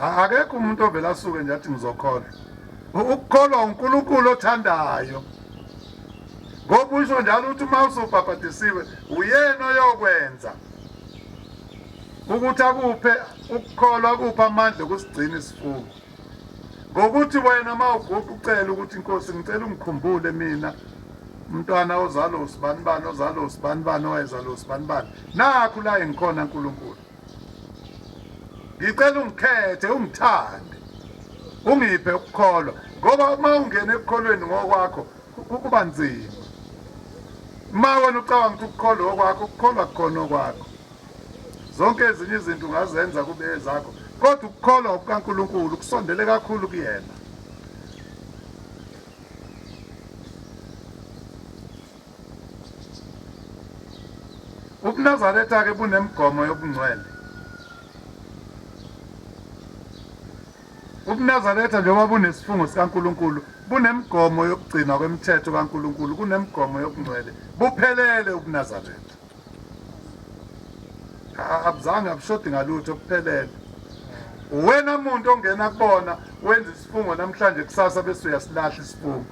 Akekho umuntu ovela asuke nje athi ngizokholwa. Ukukholwa uNkulunkulu othandayo. Ngoba usho njalo ukuthi uma usubhabhadisiwe uyena oyokwenza ukuthi akuphe ukukholwa kupha amandla okusigcina isifungo. Ngokuthi wena uma uguqa ucela ukuthi inkosi ngicela ungikhumbule mina umntwana ozalo usibanibani ozalo usibanibani owayezalo usibanibani nakho la engikhona uNkulunkulu. Ngicela ungikhethe ungithande ungiphe ukukholwa ngoba uma ungena ekukholweni ngokwakho kuba nzima. Uma wena ucabanga ukuthi ukukholwa okwakho ukukholwa khona okwakho. Zonke ezinye izinto ungazenza kube ezakho kodwa ukukholwa kukaNkulunkulu kusondele kakhulu kuyena. UNazaretha ke bunemigomo yobungcwele. UNazaretha njengoba bunesifungo sikaNkulunkulu bunemigomo yokugcina kwemithetho kaNkulunkulu kunemigomo yobungcwele buphelele uNazaretha. Abuzange abushodi ngalutho kuphelele. Wena umuntu ongena kubona wenza isifungo namhlanje kusasa bese uyasilahla isifungo.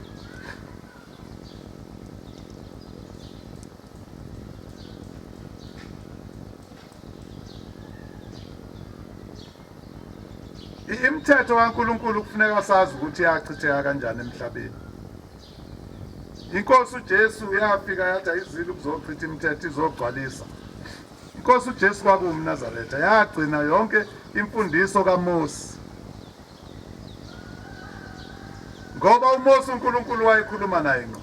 Imithetho kaNkulunkulu kufuneka sazi ukuthi iyachitheka kanjani emhlabeni. Inkosi uJesu yafika yathi ayizile ukuzochitha imithetho izogcwalisa. Inkosi uJesu kwakuwuNazaretha yagcina yonke imfundiso kaMose. Ngoba uMose uNkulunkulu wayekhuluma naye ngqo.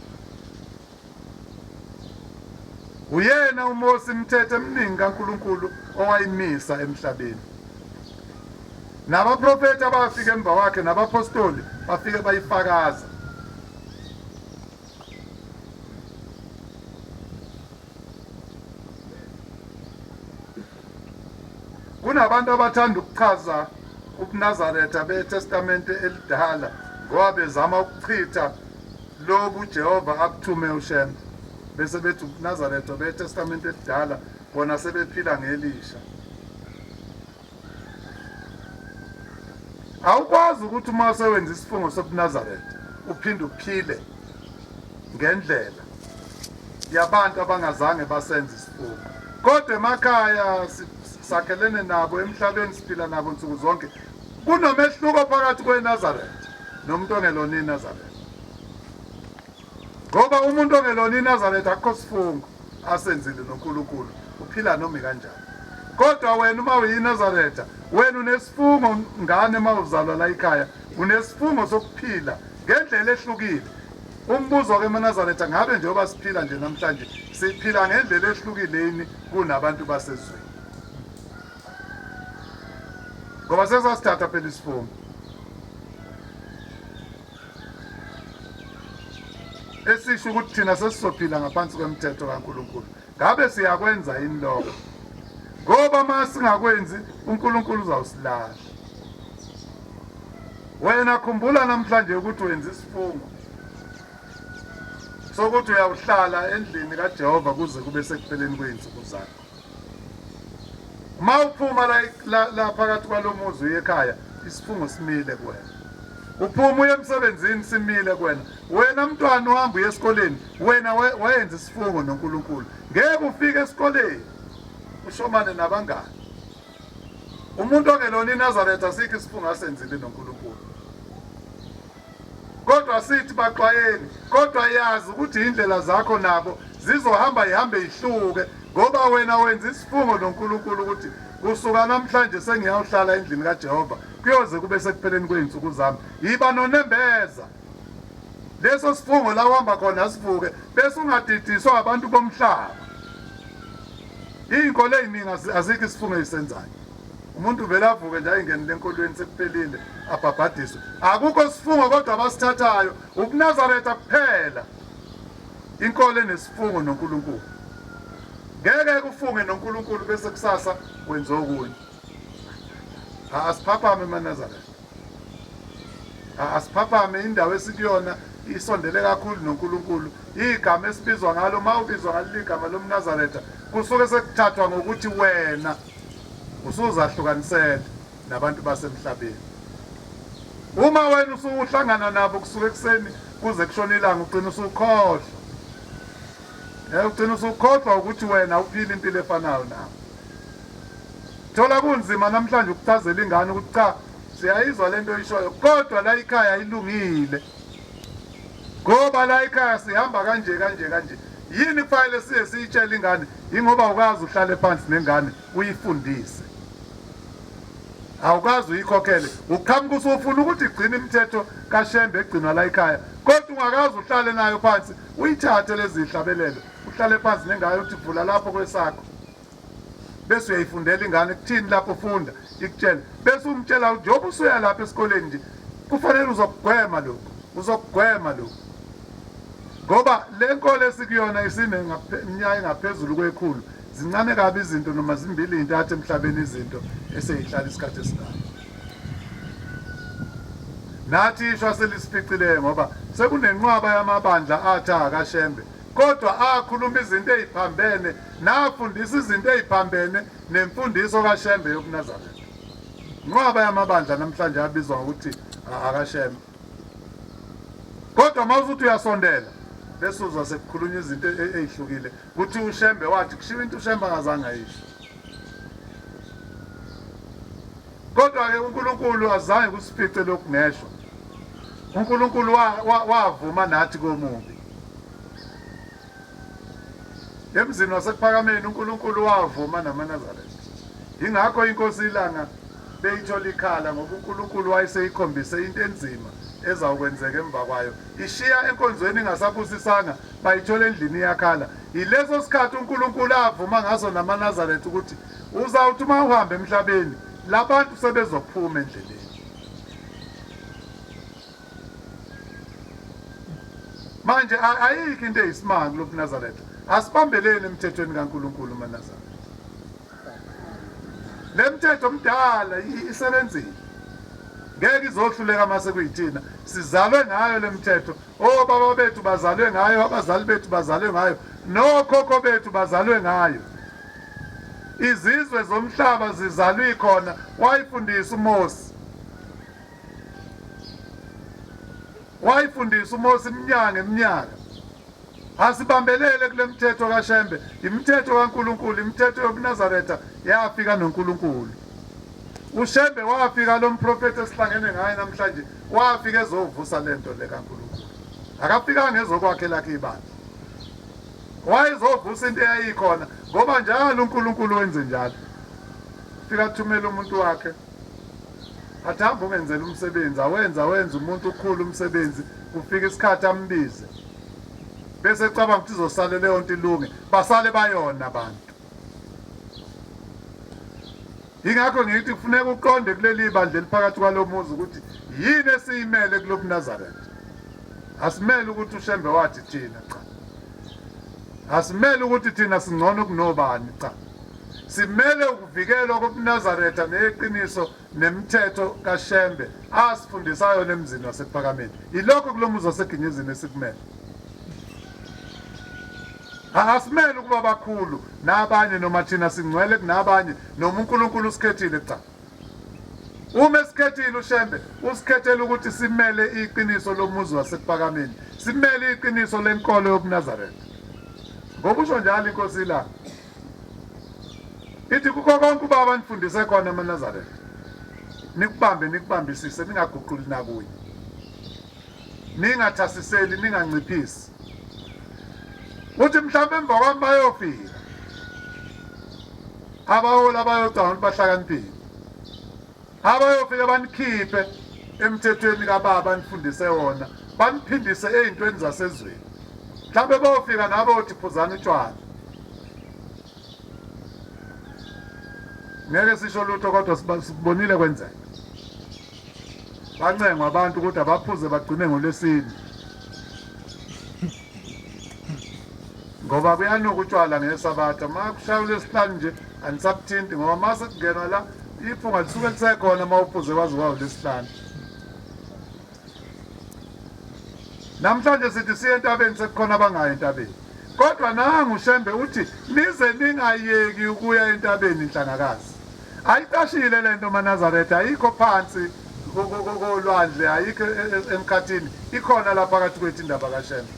Uyena uMose imithetho eminingi kaNkulunkulu owayimisa emhlabeni. Nabaprofeti abafika emva kwakhe nabapostoli bafike bayifakaza. Kunabantu abathanda ukuchaza uNazaretha beTestamente elidala ngoba bezama ukuchitha lobu Jehova akuthume uShem. Bese bethi uNazaretha beTestamente elidala bona sebephila ngeLisha. Awukwazi ukuthi uma usewenza isifungo sobuNazaretha uphinde uphile ngendlela yabantu abangazange basenze isifungo. Kodwa emakhaya sakhelene nabo emhlabeni siphila nabo nsuku zonke. Kunomehluko phakathi kweNazaretha nomuntu ongelona iNazaretha. Ngoba umuntu ongelona iNazaretha akho sifungo asenzile noNkulunkulu uphila noma kanjani. Kodwa wena uma uyiNazaretha wena unesifungo ngane uma uzalwa la ekhaya unesifungo sokuphila ngendlela ehlukile. Umbuzo ke eNazaretha ngabe njengoba siphila nje namhlanje siphila ngendlela ehlukileni kunabantu basezweni. Ngoba sesasithatha phela isifungo. Esisho ukuthi thina sesizophila ngaphansi kwemithetho kaNkulunkulu. Ngabe siyakwenza yini lokho? Ngoba mase singakwenzi uNkulunkulu uzawusilahla. Wena khumbula namhlanje ukuthi wenza isifungo sokuthi uyawuhlala endlini kaJehova kuze kube sekupheleni kweinsuku zakho. Uma uphuma la phakathi kwalomuzi uye ekhaya isifungo simile kuwena. Uphuma uye emsebenzini simile kuwena. Wena mntwana uhamba uye esikoleni wena wayenza isifungo noNkulunkulu. Ngeke ufike esikoleni ushomane nabangani. Umuntu ongelona iNazaretha asikho isifungo asenzile noNkulunkulu. Kodwa sithi baxwayeni kodwa yazi ukuthi indlela zakho nabo zizohamba ihambe ihluke ngoba wena wenza isifungo noNkulunkulu ukuthi kusuka namhlanje sengiyawuhlala endlini kaJehova kuyoze kube sekupheleni kweinsuku zami. Yiba nonembeza. Leso sifungo la uhamba khona sivuke bese ungadidiswa abantu bomhlaba. Inkolo eziningi azikho isifungo esenzayo. Umuntu vele avuke nje ayingenile enkolweni sekuphelile abhabhadiswe. Akukho sifungo kodwa abasithathayo uNazaretha kuphela. Inkolo enesifungo noNkulunkulu. Ngeke kufunge noNkulunkulu bese kusasa wenza okunye. Asiphaphame eNazaretha. Asiphaphame indawo esikuyona isondele kakhulu noNkulunkulu. Igama esibizwa ngalo mawubizwa ngaligama loMnazaretha kusuke sekuthathwa ngokuthi wena usuzahlukanisela nabantu basemhlabeni. Uma wena usuhlangana nabo kusuka ekseni kuze kushona ilanga ugcina usukhohlwa. Ugcina usukhohlwa ukuthi wena uphila impilo efanayo nawe. Thola kunzima namhlanje ukuchazela ingane ukuthi cha siyayizwa lento oyishoyo kodwa la ekhaya ilungile. Ngoba la ekhaya sihamba kanje. Yini kufanele siye siyitshela ingane ingoba ukazi uhlale phansi nengane uyifundise. Awukazi uyikhokhele uqhamuka usufuna ukuthi igcine imithetho kaShembe egcinwa la ekhaya kodwa ungakazi uhlale nayo phansi uyithathe lezi zihlabelelo uhlale phansi nengane uthi vula lapho kwesakho bese uyayifundela ingane kuthini lapho ufunda ikutshela bese umtshela ukuthi njengoba usuya lapha esikoleni nje kufanele uzokugwema lokho ngoba le nkolo esikuyona isineminyaka engaphezulu kwekhulu zincane kabi izinto noma zimbili intathe emhlabeni izinto eseyihlala isikhathi esingaka. Nathi ishwa selisificile ngoba sekunenqwaba yamabandla athi akaShembe kodwa akhuluma izinto eziphambene nafundisa izinto eziphambene nemfundiso kaShembe yokuNazaretha. Inqwaba yamabandla namhlanje abizwa ukuthi akaShembe. Kodwa mawuthi uyasondela bese uzwa sekukhulunywa izinto ezihlukile ukuthi uShembe wathi kushiwo into uShembe angazange ayisho. Kodwa ke uNkulunkulu azange kusifice lokhu nesho. uNkulunkulu wavuma nathi komubi. Emzini wasekuphakameni uNkulunkulu wavuma namaNazaretha. Ingakho inkosi ilanga beyithola ikhala ngoba uNkulunkulu wayeseyikhombise into enzima ezawukwenzeka emva kwayo. Ishiya enkonzweni ingasabusisanga bayithola endlini yakhala. Yileso sikhathi uNkulunkulu avuma ngaso namaNazaretha ukuthi uzawuthi uma uhamba emhlabeni labantu sebezophuma endleleni. Manje ayikho into eyisimanga lokuNazaretha. Asibambeleni emthethweni kaNkulunkulu maNazaretha. Le mthetho omdala isebenzile. Ngeke izohluleka mase kuyithina. Sizalwe ngayo le mthetho. Baba bethu bazalwe ngayo, abazali bethu bazalwe ngayo, nokhokho bethu bazalwe ngayo. Izizwe zomhlaba zizalwe khona wayifundisa uMose. Wayifundisa uMose iminyaka. Asibambelele kule mthetho kaShembe. Imithetho kaNkulunkulu, imithetho yokuNazaretha yafika noNkulunkulu. uShembe wafika lo mprofeti esihlangene ngaye namhlanje wafika ezovusa lento le kaNkulunkulu. Akafika ngezokwakhe lakhe ibandla. Wayezovusa into eyayikhona ngoba njalo uNkulunkulu wenze njalo. Fika thumela umuntu wakhe. Athamba ungenzela umsebenzi, awenza umuntu ukhulu umsebenzi, kufika isikhathi ambize. Bese ecabanga ukuthi izosala leyo nto ilunge, basale bayona abantu. Ingakho ngithi kufuneka uqonde kuleli bandla eliphakathi kwalomuzi ukuthi yini esiyimele kulokuNazaretha. Asimele ukuthi uShembe wathi thina cha. Asimele ukuthi thina singcono kunobani cha. Simele ukuvikela kokuNazaretha neqiniso nemithetho kaShembe asifundisayo lemzini wasekuphakameni. Ilokho kulomuzi waseginyizini esikumele. Asimele ukuba bakhulu nabanye noma thina singcwele kunabanye noma uNkulunkulu usikhethile cha. Uma esikhethile uShembe usikhethele ukuthi simele iqiniso lomuzi wasekuphakameni. Simele iqiniso lenkolo yokuNazaretha. Ngokusho njalo inkosi la. Ithi kukho konke ubaba nifundise khona amaNazaretha. Nikubambisise ningaguquli nakuye. Ningathasiseli ninganciphisi. Uthi mhlawumbe emva kwami bayofika. Abaholi abayodwa bahlakaniphile. Abayofika banikhiphe emthethweni kaBaba nifundise wona, baniphindise ezintweni zasezweni. Mhlawumbe bayofika nabo othi phuzana utshwala. Ngeke sisho lutho kodwa sibonile kwenzeka. Bancengwa abantu ukuthi abaphuze bagcine ngolesini. Ngoba kuyanuka utshwala ngeSabatha, makushayula esihlanu nje anisabuthinti ngoba mase kungenwa la iphunga lisuke lisekhona mawuphuze kwazi kwawo lesihlanu. Namhlanje sithi siye entabeni sekukhona abangayi entabeni. Kodwa nangu uShembe uthi nize ningayeki ukuya entabeni inhlangakazi. ayitashile lento maNazaretha ayikho phansi kolwandle ayikho emkhathini ikhona lapha phakathi kwethu indaba kaShembe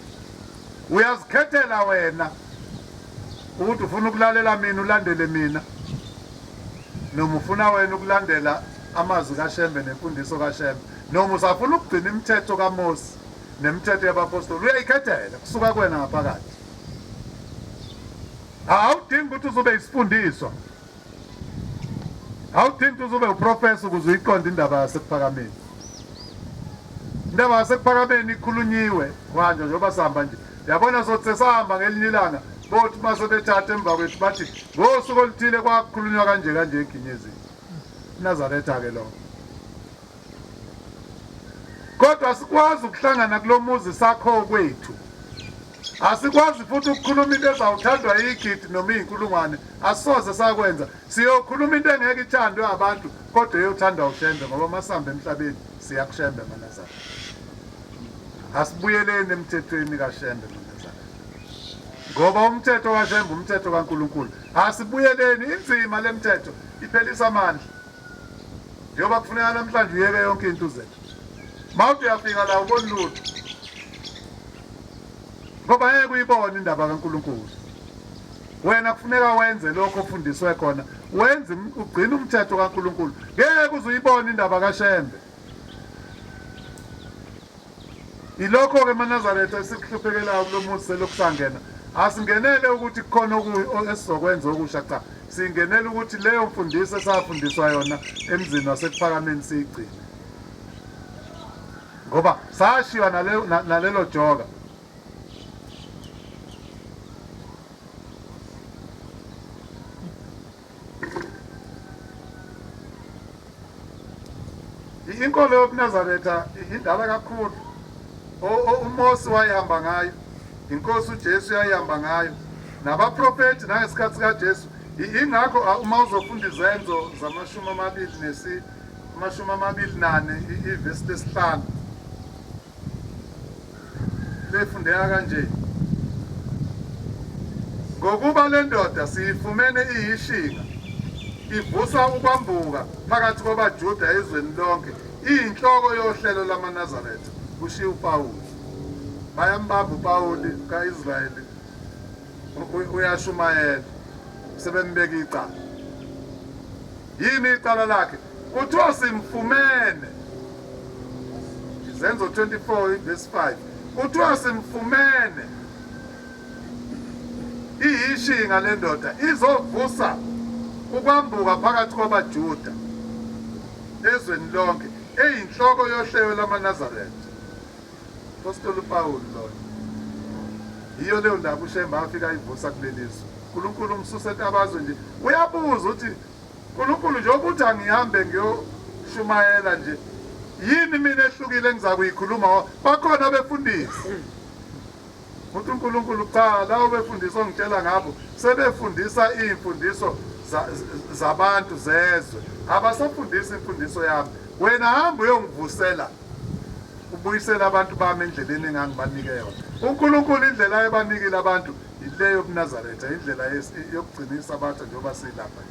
uyazikhethela wena ukuthi ufuna ukulalela mina ulandele mina noma ufuna wena ukulandela amazwi kaShembe nemfundiso kaShembe noma usafuna ukugcina imithetho kaMose nemithetho yabapostoli uyayikhethela kusuka kwena ngaphakathi awudingi ukuthi uzobe isifundiswa awudingi uzobe uprofessor ukuze uyiqonde indaba yasekuphakameni indaba yasekuphakameni ikhulunyiwe manje njengoba sihamba nje yabona sothi sesahamba ngelinye ilanga bothi mase bethatha emva kwethu bathi ngosuku oluthile kwakhulunywa kanje eginyezini Nazaretha ke lo kodwa sikwazi ukuhlangana kulomuzi sakho kwethu asikwazi futhi ukukhuluma into ezawuthandwa igidi noma inkulungwane asoze sakwenza siyokhuluma into engeke ithandwe abantu kodwa eyothandwa uShembe ngoba masambe emhlabeni siyakuShembe manazana asibuyeleni emthethweni kaShembe manazana ngoba umthetho kaShembe umthetho kaNkulunkulu asibuyeleni inzima lemthetho iphelisa amandla njengoba kufuneka namhlanje uyeke yonke into uzenze mawuthi uyafika la ubona lutho ngoba ngeke uyibone indaba kaNkulunkulu wena kufuneka wenze lokho ofundiswe khona wenze ugcina umthetho kaNkulunkulu ngeke uzuyibone indaba kaShembe ilokho ke maNazaretha esikuhluphekelayo kulomuzi selokusangena asingenele ukuthi kukhona esizokwenza okusha cha singenele ukuthi leyo mfundiso esafundiswa yona emzini wasekuphakameni siyigcine ngoba sashiwa nalelo joka inkolo yobuNazaretha indala kakhulu uMose wayihamba ngayo inkosi uJesu yayihamba ngayo nabaprofeti nangesikhathi kaJesu ingakho uma uzofunda izenzo zama-24 ivesi lesihlanu lefundeka kanje ngokuba le ndoda siyifumene iyishinga ivusa ukwambuka phakathi kwabaJuda ezweni lonke iyinhloko yohlelo lamaNazaretha kushiya uPawuli bayambamba uPawuli kaIsrayeli uyashumayela sebembeka icala yini icala lakhe kuthiwa simfumene izenzo 24 verse 5 kuthiwa simfumene iyishinga le ndoda izovusa ukwambuka phakathi kwabaJuda ezweni lonke eyinhloko yohlelo lamaNazaretha Apostoli uPawuli lo iyo leyo ndaba uShembe afika ivusa kulelizwe uNkulunkulu umsusete abazwe nje uyabuza uthi uNkulunkulu nje ukuthi angihambe ngiyoshumayela nje yini mina ehlukile engizakuyikhuluma bakhona befundisi uthi uNkulunkulu cha lawo befundisa ongitshela ngabo sebefundisa imfundiso zabantu zezwe abasafundisi imfundiso yami wena hamba uyongivusela ubuyisela abantu bami endleleni engangibanike yona uNkulunkulu indlela ayebanikile abantu ile yobuNazaretha indlela yokugcina isabatha njengoba silapha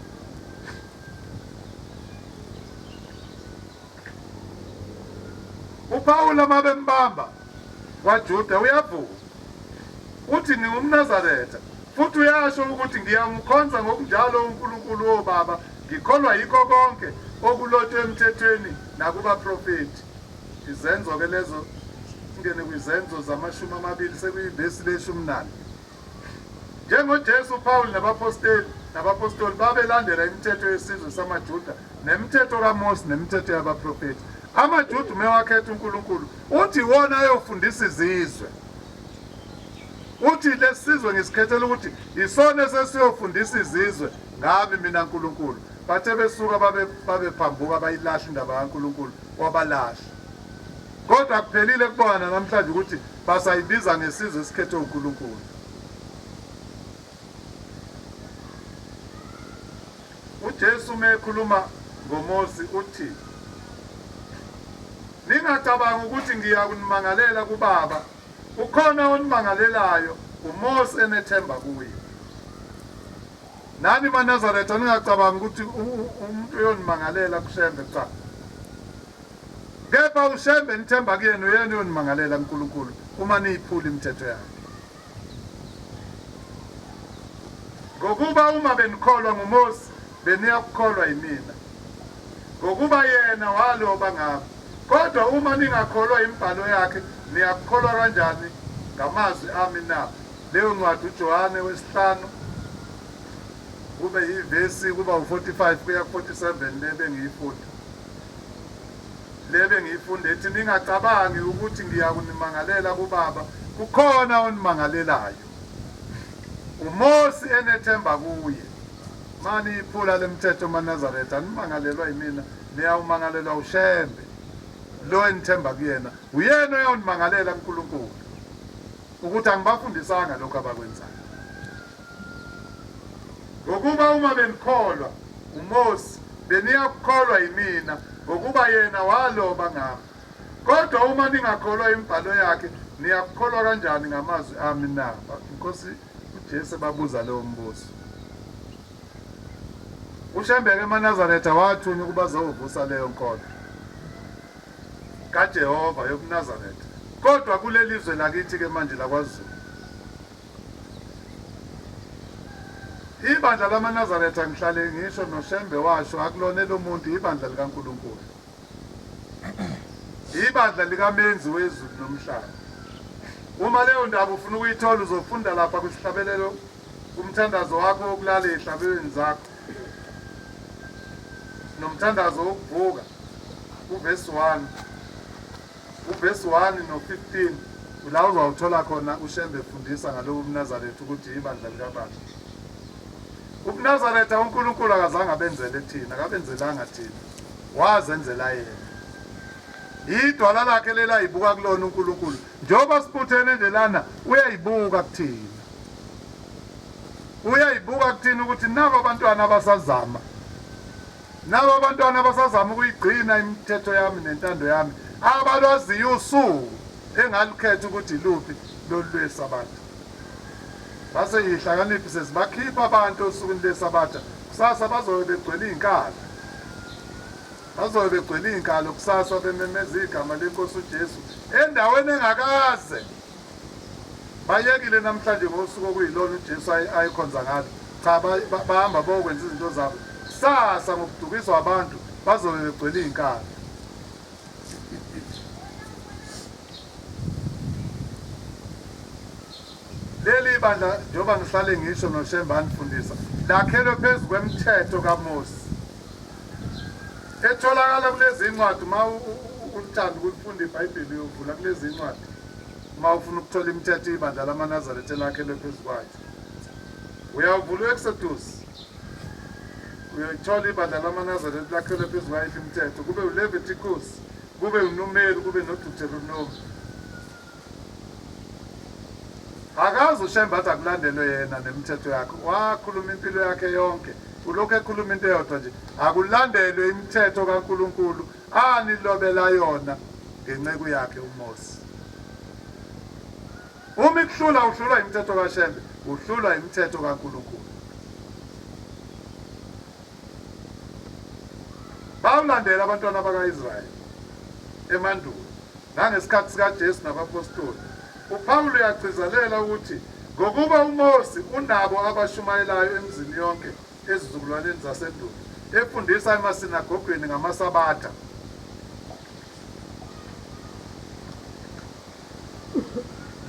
uPawuli amabembamba kwaJuda uyavuka uthi ngingumNazaretha futhi uyasho ukuthi ngiyamkhonza ngokunjalo uNkulunkulu wobaba ngikholwa yikho konke okulotshwe emthethweni nakubaprofeti izenzo ke lezo singene kwizenzo zama-20 sekuyivesi le-18 njengoJesu uPawuli nabapostoli babelandela imithetho yesizwe samaJuda nemithetho kaMose nemithetho yabaprofeti amaJuda umewakhetha uNkulunkulu uthi wona ayofundisa izizwe uthi lesizwe ngisikhethela ukuthi isona sesiyofundisa izizwe ngami mina uNkulunkulu bathe besuka babephambuka bayilahla indaba kaNkulunkulu wabalahla kodwa kuphelile kubona namhlanje ukuthi basayibiza ngesizwe esikhethwe uNkulunkulu uJesu mekhuluma ngoMose uthi ningacabanga ukuthi ngiyakunimangalela kuBaba ukhona onimangalelayo uMose enethemba kuye nani maNazaretha ningacabanga ukuthi umuntu uyonimangalela kuShembe cha. Kepha uShembe nithemba kuyena uyena uyonimangalela uNkulunkulu uma niyiphula imithetho yakhe. Ngokuba uma benikholwa nguMose beniyakukholwa yimina. Ngokuba yena waloba ngami. Kodwa uma ningakholwa imbhalo yakhe niyakukholwa kanjani ngamazwi ami na? Leyo ncwadi uJohane wesihlanu kube yivesi kuba u45 kuya ku47 lebe ngiyifunda. Lebe ngiyifunda ethi ningacabangi ukuthi ngiyakunimangalela kuBaba, kukhona onimangalelayo. uMose enethemba kuye. Mani iphula lemithetho maNazaretha nimangalelwa yimina, niyawumangalelwa uShembe. Lo enithemba kuyena, uyena uyawunimangalela uNkulunkulu. Ukuthi angibafundisanga lokho abakwenzayo. Ngokuba uma benikholwa uMose beniyakukholwa yimina, ngokuba yena waloba ngami. Kodwa uma ningakholwa imbhalo yakhe niyakukholwa kanjani ngamazwi ami na? Inkosi uJesu babuza leyo mbuzo. uShembe eMaNazaretha wathunywa ukuba azovusa leyo nkolo kaJehova yokuNazaretha. Kodwa kuleli lizwe lakithi ke manje laKwaZulu, ibandla lamaNazaretha ngihlale ngisho noShembe washo akulona lo muntu ibandla likaNkulunkulu. Ibandla likaMenzi wezulu nomhlaba. Uma leyo ndaba ufuna ukuyithola uzofunda lapha kwisihlabelelo kumthandazo wakho wokulala ezihlabelweni zakho. Nomthandazo wokuvuka uverse 1. Uverse 1 no15 la uzawuthola khona uShembe efundisa ngalowo mNazaretha ukuthi ibandla likaBaba. uNazaretha uNkulunkulu akazange abenzele thina, akabenzelanga thina. Wazenzela yena. Idwala lakhe lela ibuka kulona uNkulunkulu. Njoba siputhene nje lana uyayibuka kuthina. Uyayibuka kuthina ukuthi nabo abantwana abasazama. Nabo abantwana abasazama ukuyigcina imithetho yami nentando yami. Abalwaziyo usuku engalikhetha ukuthi iluphi lolu lweSabatha. Base yihlakaniphi sesibakhipha abantu osukwini leSabatha. Kusasa bazobe begcwele inkalo. Bazobe begcwele inkalo kusasa bememeza igama leNkosi uJesu endaweni engakaze. Bayekile namhlanje ngosuku okuyilona uJesu ayikhonza ngalo. Cha bahamba bokwenza izinto zabo. Kusasa ngokudukiswa abantu bazobe begcwele inkalo. Leli bandla njoba ngihlale ngisho noShembe anifundisa lakhelwe phezu kwemithetho kaMose. Etholakala kulezi incwadi ma uthanda ukufunda iBhayibheli uyovula kulezi incwadi. Ma ufuna ukuthola imithetho ibandla lamaNazaretha lakhelwe phezu kwayo. Uyavula uExodus. Uyathola ibandla lamaNazaretha lakhelwe phezu kwayo imithetho. Kube uLeviticus, kube uNumeri, kube noDeuteronomy. Akazi uShembe athi akulandelwe yena nemithetho yakhe. Wakhuluma impilo yakhe yonke. Ulokhu ekhuluma into eyodwa nje. Akulandelwe imithetho kaNkulunkulu anilobela yona ngenceku yakhe uMose. Uma ikuhlula uhlulwa imithetho kaShembe, uhlulwa imithetho kaNkulunkulu. Bawulandela abantwana bakaIsrayeli emandulo nangesikhathi sikaJesu nabapostoli. uPawulu uyagcizelela ukuthi ngokuba uMose unabo abashumayelayo emizini yonke ezizukulwaneni zasendulo efundisa emasinagogweni ngamaSabatha.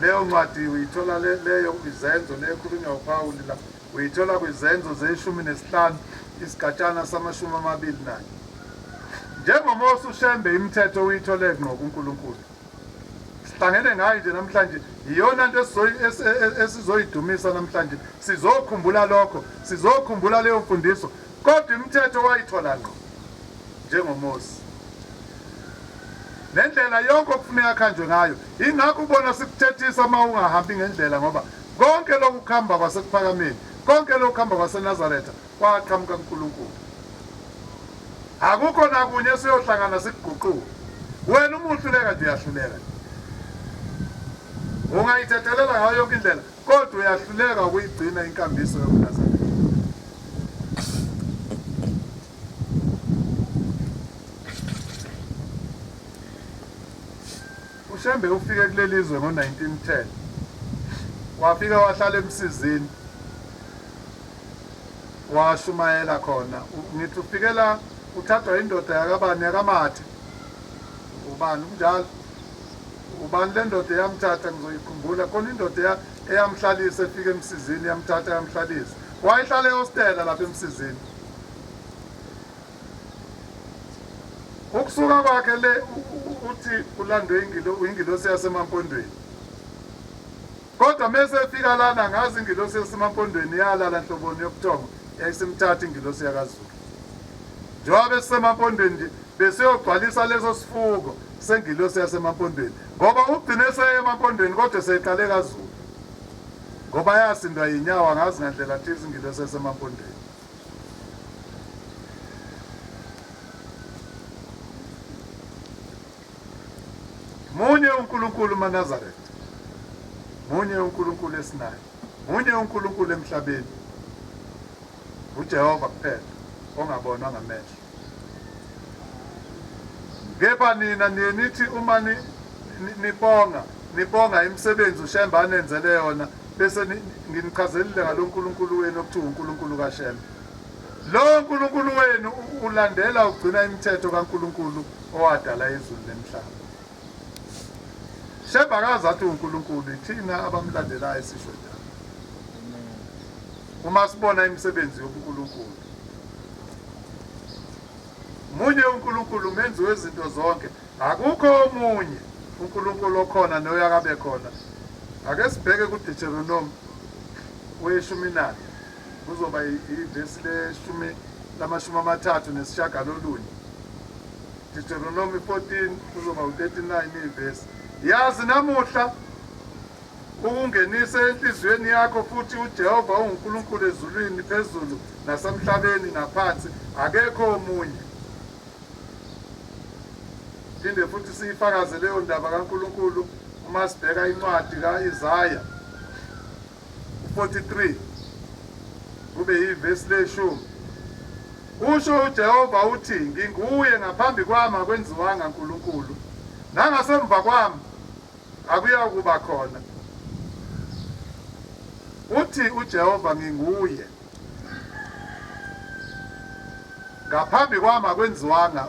Leyo ncwadi uyithola leyo izenzo lekhulunywa uPawulu la uyithola kwizenzo ze15 isigatshana sama21. NjengoMose uShembe imithetho uyithole kuNkulunkulu. Sihlangene ngayo nje namhlanje iyona into esizoyidumisa namhlanje. Sizokhumbula lokho, sizokhumbula leyo mfundiso. Kodwa imithetho wayithola ngqo njengoMose. Nendlela yonke okufuneka khanjwe ngayo. Ingakho ubona sikuthethisa uma ungahambi ngendlela ngoba konke lokukhamba kwasekuphakameni, konke lokukhamba kwaseNazaretha kwaqhamuka kuNkulunkulu. Akukho nakunye siyohlangana sikuguquka. Wena uma uhluleka nje uyahluleka. Ungayithethelela ngayo yonke indlela kodwa uyahluleka ukuyigcina inkambiso yokuNazaretha. uShembe ufike kuleli izwe ngo1910 wafika wahlala eMsizini washumayela khona ngithi ufikela uthathwa indoda yakabani yakaMathi ubani kunjalo ubani le ndoda eyamthatha ngizoyikhumbula khona indoda eyamhlalisa efika eMsizini yamthatha yamhlalisa wayihlala ehostela lapha eMsizini ukusuka kwakhe le uthi ulandwe ingilosi yasemampondweni kodwa mase efika lana ngazi ingilosi yasemampondweni yalala Nhloboni yokuthoma yayisimthatha ingilosi yakaZulu njengoba esemampondweni nje bese yogcwalisa leso sifuko sengilosi yasemampondweni ngoba ugcine seye emampondweni kodwa seyiqale kaZulu ngoba yasindwa yinyawo ngazi ngandlela thize ingilosi yasemampondweni munye uNkulunkulu maNazaretha munye uNkulunkulu esinayo munye uNkulunkulu emhlabeni uJehova kuphela ongabonwa ngamehlo kepha nina nithi uma nibonga imisebenzi uShembe anenzele yona bese nginichazelile ngalonkulunkulu wenu okuthiwa uNkulunkulu kaShembe lo uNkulunkulu wenu ulandela ugcina imithetho kaNkulunkulu owadala izulu nemhlaba Shembe akazi athi uNkulunkulu ithina abamlandelayo sisho njalo uma sibona imisebenzi yobuNkulunkulu munye uNkulunkulu menzi wezinto zonke akukho omunye uNkulunkulu okhona noyakabe khona ake sibheke kuDeuteronomy we-14 kuzoba ivesi le-13 Deuteronomy 14 kuzoba u39 ivesi yazi namuhla ukungenisa enhlizweni yakho futhi uJehova uNkulunkulu ezulwini phezulu nasemhlabeni ngaphansi akekho omunye phinde futhi siyifakaze leyo ndaba kaNkulunkulu uma sibheka incwadi kaIsaya 43 kube yivesi le10 usho uJehova uthi nginguye ngaphambi kwami akwenziwanga uNkulunkulu nangasemva kwami akuyakuba khona uthi uJehova nginguye ngaphambi kwami akwenziwanga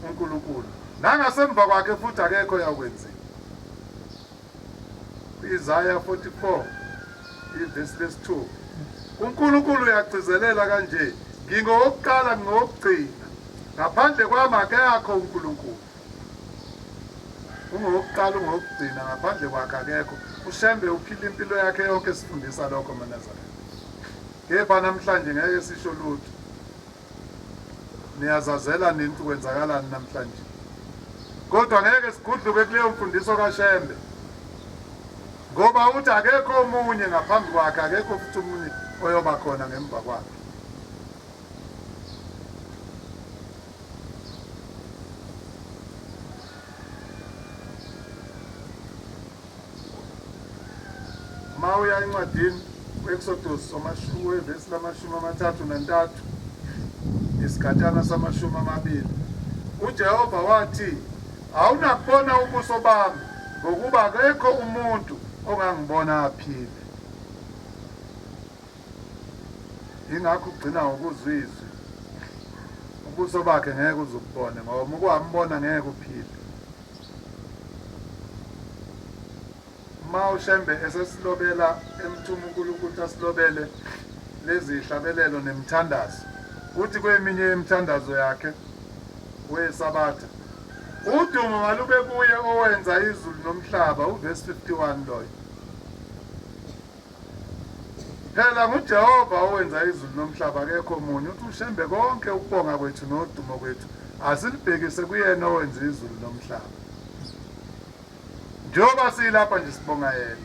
uNkulunkulu nangasemva kwakhe futhi akekho yakwenziwa Isaiah 44 ivesi lesi2 uNkulunkulu uyagcizelela kanje ngingowokuqala ngingokugcina ngaphandle kwami akekho uNkulunkulu ungowokuqala ungokugcina ngaphandle kwakhe akekho uShembe uphila impilo yakhe yonke sifundisa lokho maNazaretha kepha namhlanje ngeke sisho lutho niyazazela nini ukwenzakalani namhlanje kodwa ngeke sigudluke kuleyo mfundiso kaShembe ngoba uthi akekho omunye ngaphambi kwakhe akekho futhi omunye oyoba khona ngemva kwakhe mawuya encwadini weExodus wevesi lamashumi 33 isikhatshana samashumi 20 uJehova wathi awunakubona ubuso bami ngokuba akekho umuntu ongangibona aphile ingakho ugcina ngokuzwizwe ubuso bakhe ngeke uzubone ngoba ukwambona ngeke uphile ma uShembe esesilobela emthuma uNkulunkulu asilobele lezi hlabelelo nemthandazo uthi kweminye yemithandazo yakhe weSabatha udumo malube kuye owenza izulu nomhlaba uvesi 51 loyo phela nguJehova owenza izulu nomhlaba akekho umunye uthi uShembe konke ukubonga kwethu nodumo kwethu asilibhekise kuyena owenza izulu nomhlaba njengoba silapha nje sibonga yena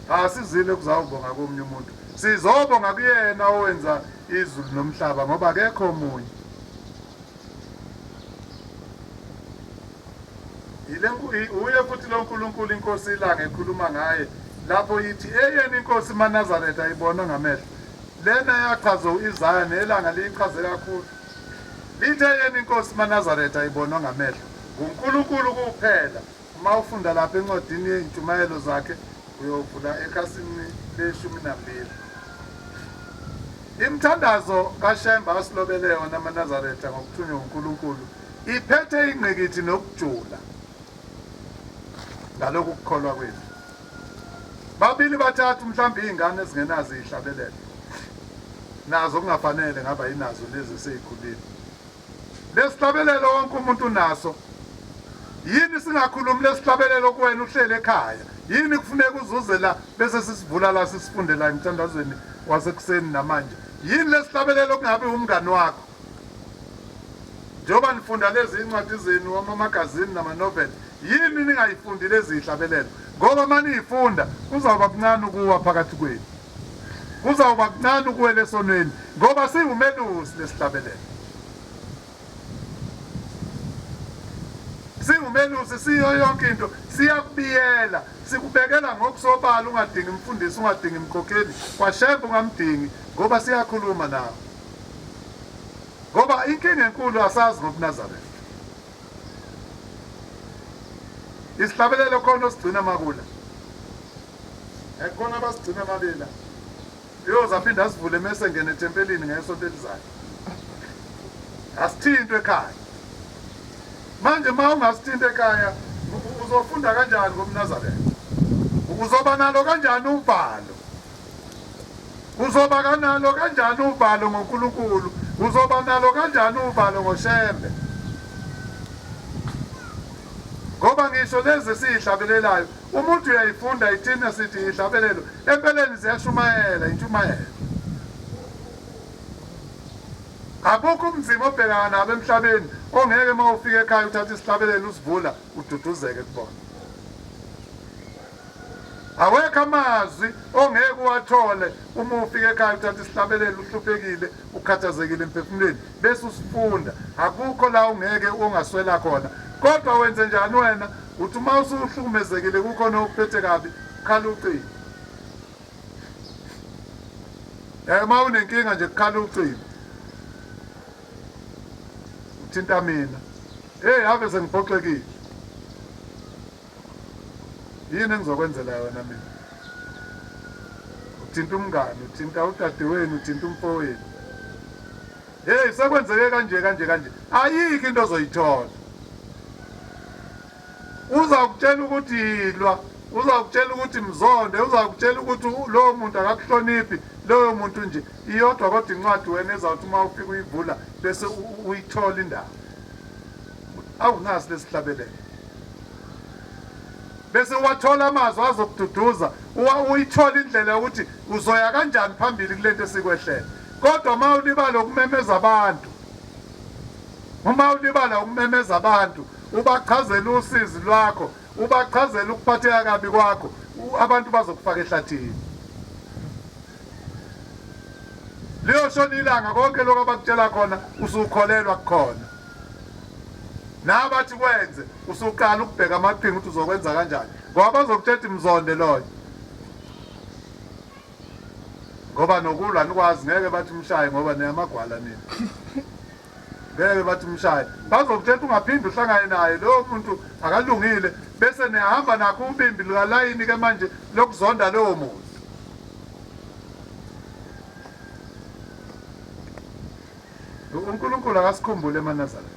asizile kuzawubonga komunye umuntu sizobonga kuyena owenza izulu nomhlaba ngoba akekho omunye uye futhi lo nkulunkulu inkosi ilanga ekhuluma ngaye lapho yithi eyeni inkosi maNazaretha ayibona ngamehlo lena yachaza uIsaya nelanga liyichaze kakhulu lithe yena inkosi maNazaretha ayibonwa ngamehlo uNkulunkulu kuphela. Uma ufunda lapha encwadini yezintshumayelo zakhe uyovula ekhasini le-12. Imthandazo kaShemba asilobele yona maNazaretha ngokuthunywa uNkulunkulu iphethe ingqikithi nokujula ngalokhu kukholwa kwethu. Babili bathathu mhlawumbe izingane ezingenazo ihlabelelo nazo kungafanele ngaba yinazo lezi seyikhulile. Lesihlabelelo wonke umuntu naso. Yini singakhulumi lesihlabelelo kuwena uhlele ekhaya? Yini kufuneka uzuze la bese sisivula la sisifunde la emthandazweni wasekuseni namanje? Yini lesihlabelelo kungabe umngani wakho? Njoba nifunda lezi incwadi zenu amamagazini nama-novel, yini ningayifundi lezi ihlabelelo? Ngoba maniyifunda kuzawuba kuncane ukuwa phakathi kwenu. Kuzawuba kuncane ukuwela esonweni ngoba siwumelusi lesihlabelelo. Siwumelusi siyo yonke into siyakubiyela sikubekela ngokusobala ungadingi umfundisi ungadingi imkhokheli kwaShemba ungamdingi ngoba siyakhuluma nawe. Ngoba inkinga enkulu asazi ngobuNazaretha. Isihlabelelo khona osigcina makula. Ekhona basigcina mabela. Uyozaphinda asivule mase ngene etempelini ngesonto elizayo. Asithintwe ekhaya. Manje uma ungasithinta ekhaya uzofunda kanjani ngobuNazaretha? Uzoba nalo kanjani uvalo? Uzoba kanalo kanjani uvalo ngoNkulunkulu? Uzoba nalo kanjani uvalo ngoShembe? Ngoba ngisho lezi siyihlabelelayo umuntu uyayifunda ithina sithi ihlabelelo empeleni ziyashumayela intshumayelo. Abukho umzimba obhekana nabo emhlabeni ongeke uma ufika ekhaya uthatha isihlabelelo usivula ududuzeke kubona. Awekho amazwi ongeke uwathole uma ufika ekhaya uthatha isihlabelelo uhluphekile ukhathazekile emphefumulweni bese usifunda. Akukho la ungeke ungaswela khona. Kodwa wenze njani wena? Uthi uma usuhlukumezekile kukhona okuphethe kabi khala ucingo. Uma unenkinga nje khala ucingo. Uthinta mina. Ave sengiphoxekile. Yini engizokwenzela wena mina? Uthinta umngane, uthinta udadewenu, uthinta umfowenu. Sekwenzeke kanje. Ayikho into ozoyithola. Uzakutshela ukuthi ilwa, uzakutshela ukuthi mzonde, uzakutshela ukuthi lowo muntu akakuhloniphi, lowo muntu nje iyodwa kodwa incwadi wena ezawuthi uma ufika uyivula bese uyithola indaba. Awunasi lesihlabelelo. Bese wathola amazwi azokududuza, uyithola indlela ukuthi uzoya kanjani phambili kulento esikwehlele. Kodwa uma ulibala ukumemeza abantu, ubachazela usizi lwakho, ubachazela ukuphatheka kabi kwakho, abantu bazokufaka ehlathini. Liyoshona ilanga konke lokho abakutshela khona usukholelwa kukhona. Nabathi kwenze usuqala ukubheka amaqhinga ukuthi uzokwenza kanjani. Ngoba bazokuthetha imzonde loyo. Ngoba nokulwa nikwazi ngeke bathi mshaye ngoba neyamagwala nini. Ngeke bathi mshaye. Bazokuthetha ungaphindi uhlangane naye lo muntu akalungile bese nehamba nakho umbimbi likalayini ke manje lokuzonda lowo muntu. uNkulunkulu akasikhumbule eManazaretha.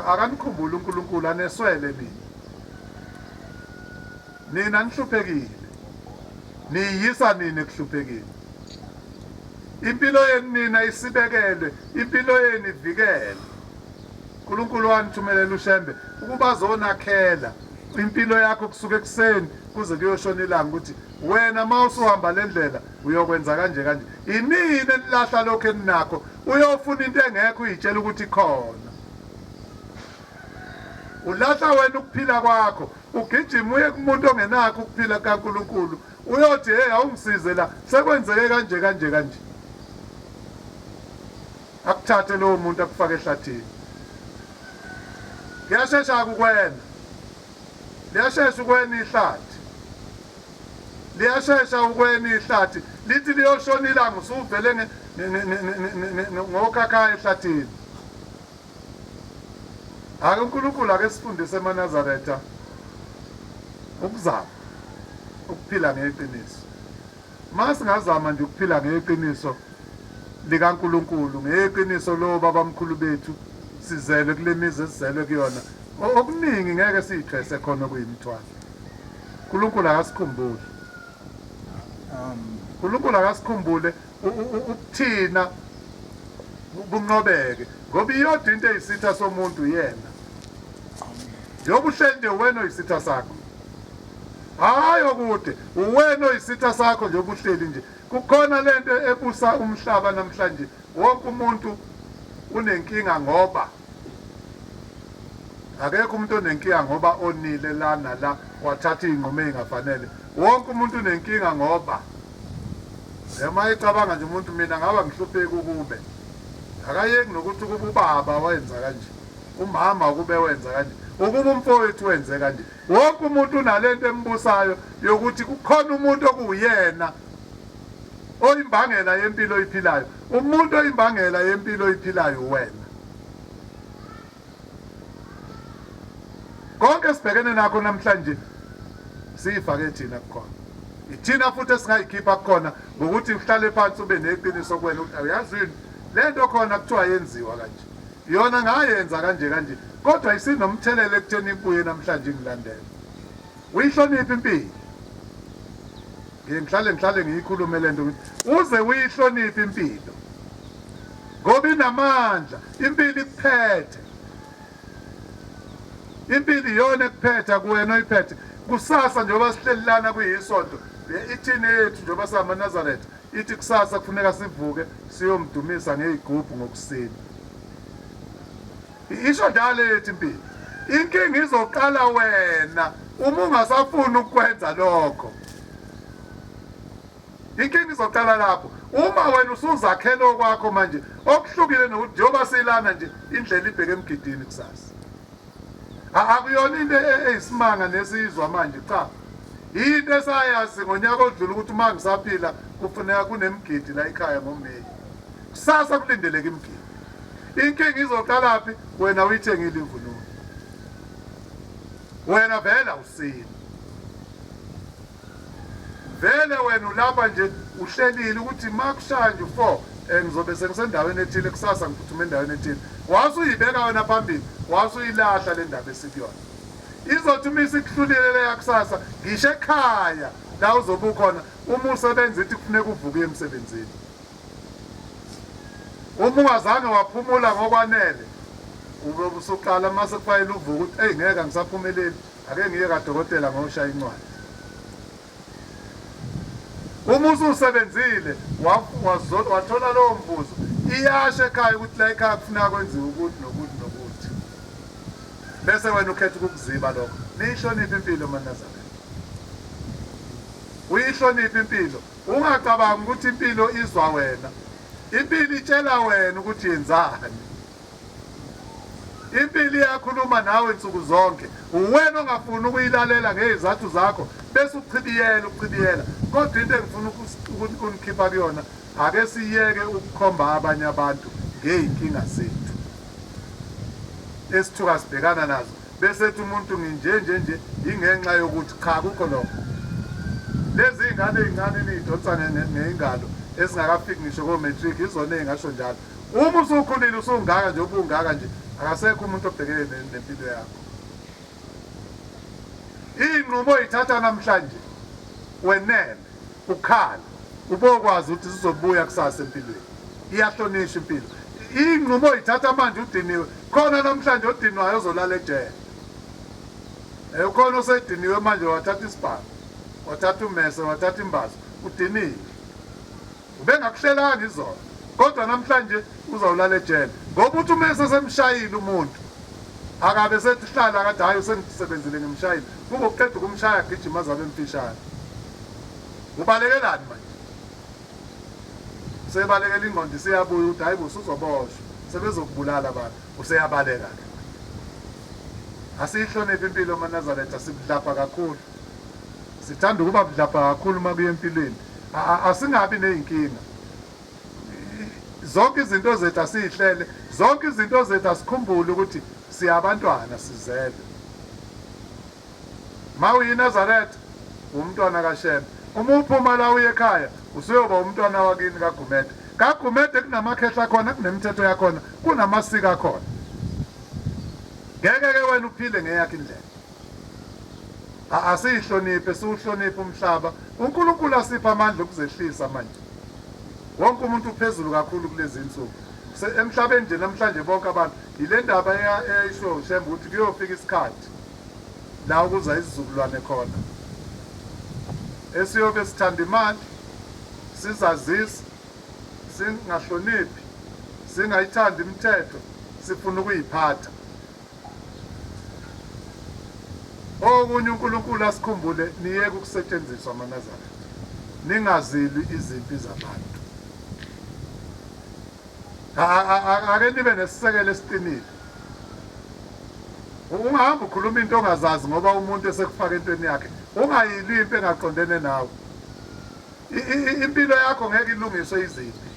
Akanikhumbule uNkulunkulu aneswele mina. Nina nihluphekile. Niyisa nini ekuhluphekile. Impilo yenu nina isibekelwe, impilo yenu ivikele. uNkulunkulu wanithumelela uShembe ukuba azonakhela impilo yakho kusuka ekuseni kuze kuyoshona ilanga ukuthi wena mawusuhamba lendlela uyokwenza kanje. Inini enilahla lokho eninakho uyofuna into engekho uyitshela ukuthi khona. Ulahla wena ukuphila kwakho, ugijima uye kumuntu ongenakho ukuphila kaNkulunkulu. Uyothi awungisize la sekwenzeke kanje. Akuthathe lowo muntu akufake ehlathini. Liyashesha kukwena. Liyashesha ukwena ihlathi. Liyashesha ukwena ihlathi. Lithi liyoshona ilanga usuvele ngokhakha ehlathini. Ake uNkulunkulu ake sifundise eManazaretha ukuzama ukuphila ngeqiniso. Masingazama nje ukuphila ngeqiniso likaNkulunkulu, ngeqiniso lo babamkhulu bethu sizelwe kule mizi esizelwe kuyona, okuningi ngeke siyithwese khona kuyimthwalo. uNkulunkulu akasikhumbule. uNkulunkulu akasikhumbule ukuthina kunqobeke, ngoba iyodwa into eyisitha somuntu yena. Njengoba uhleli nje wena oyisitha sakho, hayo kude uwena oyisitha sakho njengoba uhleli nje. Kukhona lento ebusa umhlaba namhlanje, wonke umuntu unenkinga ngoba akekho umuntu onenkinga ngoba onile la nala wathatha iy'nqumo ey'ngafanele. Wonke umuntu unenkinga ngoba ema ecabanga nje umuntu, mina ngaba ngihlupheki ukube akayeki nokuthi ukuba ubaba wenza kanje, umama ukube wenza kanje, ukuba umfowethu wenze kanje. Wonke umuntu unalento embusayo yokuthi kukhona umuntu okuyena oyimbangela yempilo oyiphilayo. Umuntu oyimbangela yempilo oyiphilayo wena. Konke sibhekene nakho namhlanje siyifake thina kukhona. Ithina futhi esingayikhipha kukhona ngokuthi uhlale phansi ube neqiniso kuwena ukuthi uyazini lento khona kuthiwa yenziwa kanje, yona ngayenza kanje kanje, kodwa isinomthelelo ekutheni ibuye namhlanje ngilandela. Uyihloniphe impilo. Ngihlale ngiyikhulume lento ukuthi uze uyihloniphe impilo, ngoba inamandla. Impilo ikuphethe. Impilo iyona ekuphetha kuwena oyiphethe. Kusasa njengoba sihlelelana kuyisonto, ithini yethu njengoba samaNazaretha ithi kusasa kufuneka sivuke siyomdumisa ngey'gubhu ngokuseni. Isho njalo yethu impilo. Inkinga izoqala wena uma ungasafuni ukwenza lokho. Inkinga izoqala lapho uma wena usuzakhela okwakho manje, okuhlukile nokuthi njengoba silana nje indlela ibheke emgidini kusasa. Akuyona into eyisimanga nesizwa manje, cha. Into esayazi ngonyaka odlula ukuthi uma ngisaphila kufuneka kunemgidi la ekhaya ngoMeyi. Kusasa kulindeleke imgidi. Inkinga izoqala phi? Wena uyithengile imvunulo. Wena vela usini. Vele wena ulapha nje uhlelile ukuthi makushaya nje 4 ngizobe sengisendaweni ethile, kusasa ngiphuthuma endaweni ethile. Wasuyibeka wena phambili, wasuyilahla le ndaba esikuyona. Izothi uma isikuhlulile leya kusasa, ngisho ekhaya la uzobe ukhona, uma usebenza ithi kufuneka uvuke emsebenzini. Uma ungazange waphumula ngokwanele, ube usuqala mase kufanele uvuke ukuthi ngeke ngisaphumeleli, ake ngiye kadokotela ngoshaya incwadi. Uma ususebenzile wathola lowo mvuzo, iyashe ekhaya ukuthi la ekhaya kufuneka kwenziwe ukuthi nokuthi nokuthi. Bese wena ukhetha ukukuziba lokho. Niyihloniphe impilo maNazaretha. Uyihloniphe impilo. Ungacabanga ukuthi impilo izwa wena. Impilo itshela wena ukuthi yenzani. Impilo iyakhuluma nawe insuku zonke. Uwena ongafuni ukuyilalela ngezathu zakho bese uchibiyela. Kodwa into engifuna ukunikhipha kuyona, ake siyeke ukukhomba abanye abantu ngey'nkinga zethu esithuka sibhekana nazo, bese ethi umuntu nje ingenxa yokuthi cha kukho lokho. Lezi ingane ey'ncane niy'donsa ngey'ngalo ezingakafiki ngisho ko-matric izona ey'ngasho njalo. Uma usukhulile usungaka nje ubungaka nje, akasekho umuntu obhekene nempilo yakho. Iy'nqumo oyithatha namhlanje wenene ukhala ubokwazi ukuthi sizobuya kusasa empilweni. Iyahlonishwa impilo. Iy'nqumo oyithatha manje udiniwe, khona namhlanje odinwayo ozolala ejele. Ukhona osediniwe manje wathatha isibhamu, wathatha ummese, wathatha imbazo, udiniwe. Ubengakuhlelanga izolo, kodwa namhlanje uzawulala ejele. Ngoba uthi ummese semshayile umuntu, akabe sethi hlala kade hayi sengisebenzile ngimshayile, kube uqeda ukumshaya gijima azabe emfishane. Ubalekelani manje? Sebalekela ingqondo siyabuya ukuthi hayi usuzoboshwa, sebezokubulala abantu, useyabaleka ke. Asiyihloniphe impilo maNazaretha, sibudlapha kakhulu. Sithanda ukuba budlapha kakhulu uma kuye empilweni. Asingabi ney'nkinga. zonke izinto zethu asihlele, zonke izinto zethu asikhumbule ukuthi siyabantwana sizele. MawuyiNazaretha umntwana kaShembe, uma uphuma la uye ekhaya usuyoba umntwana wakini kaGumede. kaGumede kunamakhehla khona, kunemithetho yakhona, kunamasiko akhona. Ngeke ke wena uphile ngeyakhe indlela. Asihloniphe, siwuhloniphe umhlaba. uNkulunkulu asipha amandla okuzehlisa manje. Wonke umuntu uphezulu kakhulu kulezi insuku. Emhlabeni nje namhlanje bonke abantu ile ndaba eyayisho uShembe ukuthi kuyofika isikhathi la ukuza isizukulwane khona esiyobe sithanda imali, sizazisa, singahloniphi, singayithandi imithetho, sifuna ukuyiphatha. Okunye uNkulunkulu asikhumbule, niyeke ukusetshenziswa amaNazaretha, ningazilwi izimpi zabantu. Ake nibe nesisekelo esiqinile. Ungahamba ukhuluma into ongazazi ngoba umuntu esekufaka entweni yakhe. Ungayilwi impi engaqondene nawe. Impilo yakho ngeke ilungiswe iziphi.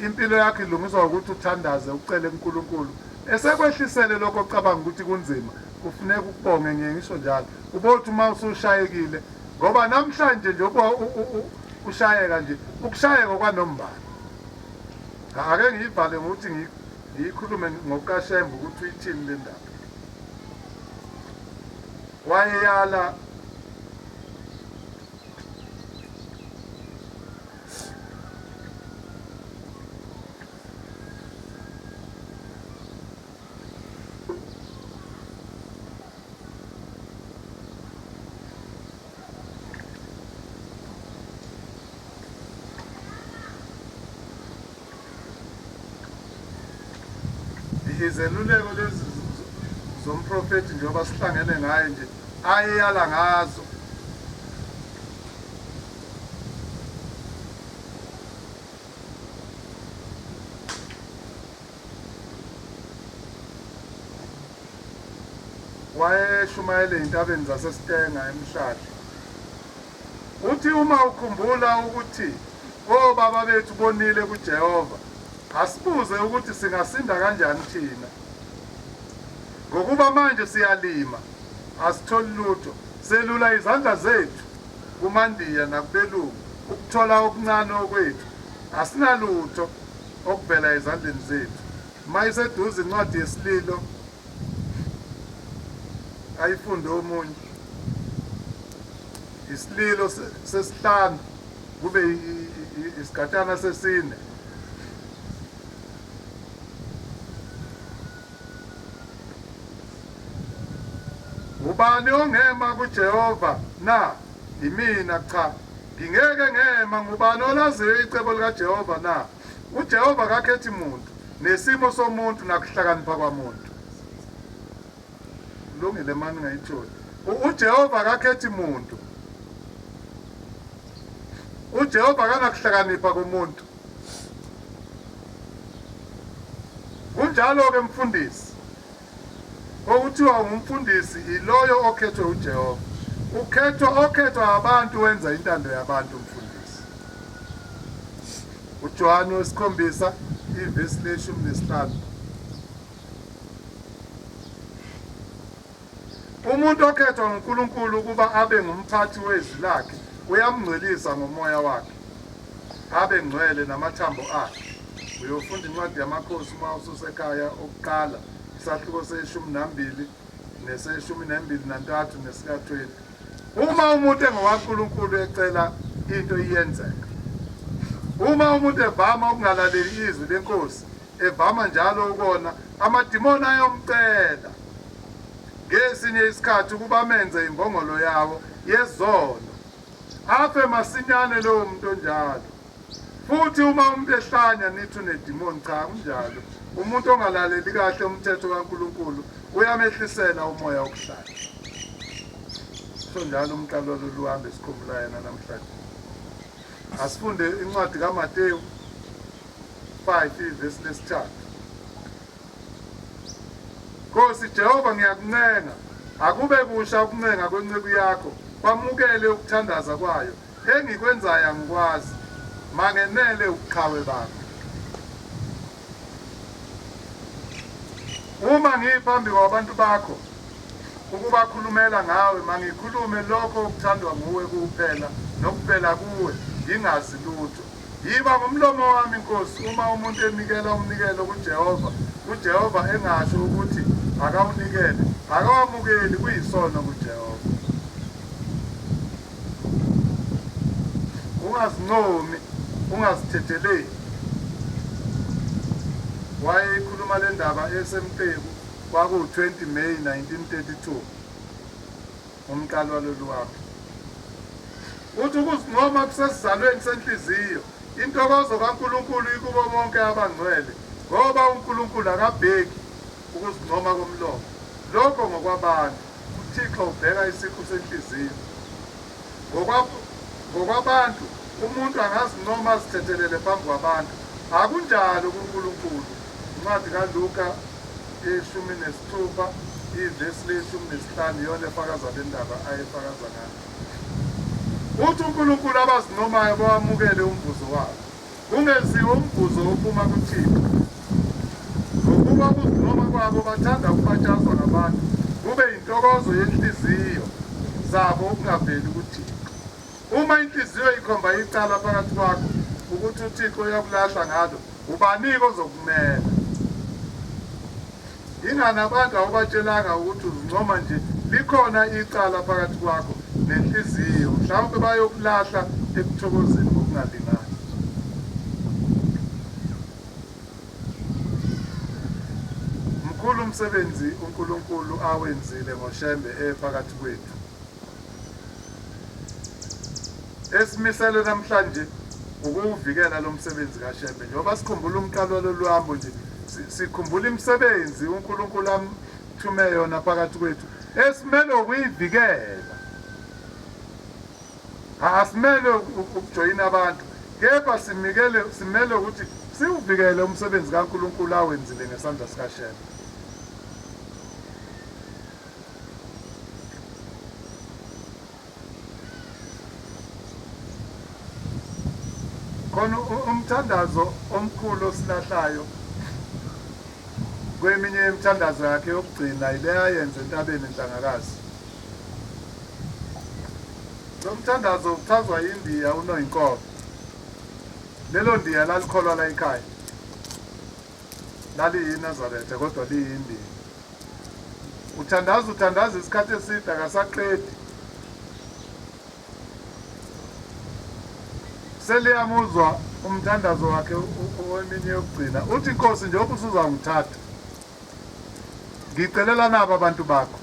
Impilo yakho ilungiswa ukuthi uthandaze, ucele kuNkulunkulu. Esekwehlisele lokho ocabanga ukuthi kunzima, kufuneka ukubonge ngisho njalo. Ubothi uma usushayekile, ngoba namhlanje nje ushayeka nje, ukushayeka kwanombani. Ake ngiyivale ngokuthi ngiyikhulume ngokukaShembe ukuthi uyithini le ndaba. Wayeyala izeluleko lezi zomprofeti njengoba sihlangene ngaye nje ayeyala ngazo. Wayeshumayele intabeni zaseStenga eMshadla. Uthi uma ukhumbula ukuthi obaba bethu bonile kuJehova, asibuze ukuthi singasinda kanjani thina. Ngokuba manje siyalima, asitholi lutho, selula izandla zethu kumandiya nakubelungu ukuthola okuncane okwethu. Asinalutho okuvela ezandleni zethu. Mayiseduze incwadi yesililo ayifunde omunye. Isililo sesihlanu kube isigatshana sesine. Ubani ongema kuJehova na? Imina cha. Ngingeke ngema ngubani olaziyo icebo likaJehova na? uJehova kakhethi umuntu, nesimo somuntu nakuhlakanipha kwamuntu. Lungile mani ngayitholi. uJehova kakhethi umuntu. uJehova kanakuhlakanipha komuntu. Kunjalo ke mfundisi. Okuthiwa umfundisi iloyo okhethwe uJehova. Okhethwa abantu wenza intando yabantu umfundisi. uJohane 7 ivesi 15. Umuntu okhethwa uNkulunkulu ukuba abe ngumphathi wezwi lakhe uyamngcwelisa ngomoya wakhe, abe ngcwele namathambo akhe. Uyofunda incwadi yamakhosi uma ususekhaya okuqala, isahluko se-12 nese-13 nesika-20. Uma umuntu engowaNkulunkulu ecela into iyenzeka. Uma umuntu evama ukungalaleli izwi lenkosi, evama njalo ukona amadimoni ayomcela ngesinye isikhathi ukuba menze imbongolo yawo yezono, afe masinyane lowo muntu onjalo. Futhi uma umuntu ehlanya nithi unedimoni, cha kunjalo. Umuntu ongalaleli kahle umthetho kaNkulunkulu uyamehlisela umoya wokuhlanya. So njalo umqalo loluhambe sikhumbula yena namhlanje. Asifunde incwadi kaMateyu 5 ivesi 3. Nkosi Jehova ngiyakuncenga, akube kusha ukuncenga kwenceku yakho, kwamukele ukuthandaza kwayo. Engikwenzayo angikwazi, mangenele ubuqhawe bakho. uma ngiphambi kwabantu bakho ukubakhulumela ngawe mangikhulume lokho okuthandwa nguwe kuphela nokuphela kuwe ngingazi lutho. Yiba ngomlomo wami Nkosi uma umuntu enikela umnikelo kuJehova, uJehova engasho ukuthi akawunikele, akawamukeli, kuyisono kuJehova. Ungazincomi, ungazithetheleli. Wayekhuluma le ndaba esemqeku kwaku-20 May 1932 umqalo walolu wami. Uthi ukuzincoma kusesizalweni senhliziyo, intokozo kaNkulunkulu ikubo bonke abangcwele, ngoba uNkulunkulu akabheki ukuzincoma komlomo. Lokho ngokwabantu, uThixo ubheka isiqu senhliziyo. Ngokwabantu umuntu angazincoma azithethelele phambi kwabantu, akunjalo kuNkulunkulu. Incwadi kaLuka 16 ivesi 15 iyona efakaza le ndaba ayefakaza ngayo. Uthi uNkulunkulu abazincomayo bawamukele umvuzo wabo, kungeziwe umvuzo ophuma kuThixo. Ngokuba ukuzinoma kwabo bathanda ukubatshazwa ngabantu, kube yintokozo yenhliziyo zabo ukungaveli kuThixo. Uma inhliziyo ikhomba icala phakathi kwakho ukuthi uThixo uyakulahla ngalo, ubanike ozokumela. Ingani abantu awubatshelanga ukuthi uzincoma nje likhona icala phakathi kwakho nenhliziyo, mhlawumbe bayokulahla ekuthokozeni ngokungalingani. Mkhulu umsebenzi uNkulunkulu awenzile ngoShembe phakathi kwethu. Esimisele namhlanje ukuvikela lo msebenzi kaShembe, njengoba sikhumbula umqalo walolu hambo nje sikhumbula imisebenzi uNkulunkulu amthume yona phakathi kwethu esimele ukuyivikela. Asimele ukujoyina abantu, kepha simele ukuthi siwuvikele umsebenzi kaNkulunkulu awenzile ngesandla sikaShembe. Khona umthandazo omkhulu osilahlayo kweminye imithandazo yakhe yokugcina ile ayenze entabeni Nhlangakazi. Lo mthandazo uthazwa yiNdiya uNoyinkomo. Lelo Ndiya lalikholwa la ekhaya, laliyiNazaretha kodwa liyindiya. Uthandaza isikhathi eside akasaqedi. Seliyamuzwa umthandazo wakhe oweminye yokugcina. Uthi Nkosi, njengoba usuzangithatha, ngicelela nabo abantu bakho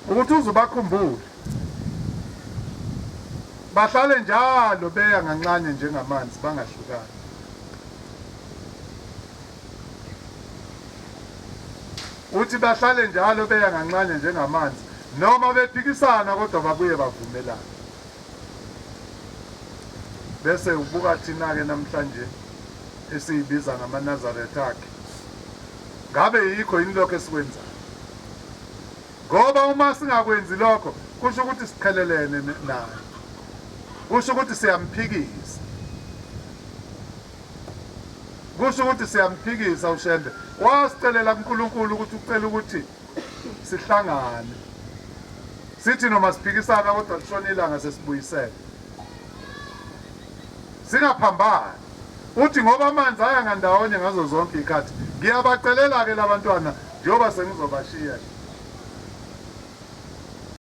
ukuthi uzubakhumbule, bahlale njalo beya nganxanye njengamanzi bangahlukani. Uthi bahlale njalo beya nganxanye njengamanzi, noma bephikisana kodwa babuye bavumelane. Bese ubuka thina-ke namhlanje esiyibiza ngamaNazaretha akhe, ngabe yikho yini lokho esikwenzayo? Ngoba uma singakwenzi lokho kusho ukuthi siqhelelene naye, kusho ukuthi siyamphikisa, kusho ukuthi siyamphikisa uShembe. Wasicelela kuNkulunkulu ukuthi ucela ukuthi sihlangane, sithi noma siphikisana kodwa kushona ilanga sesibuyisene, singaphambani. Uthi ngoba amanzi aya ngandawonye ngazo zonke ikhathi, ngiyabacelela-ke labantwana njengoba sengizobashiya.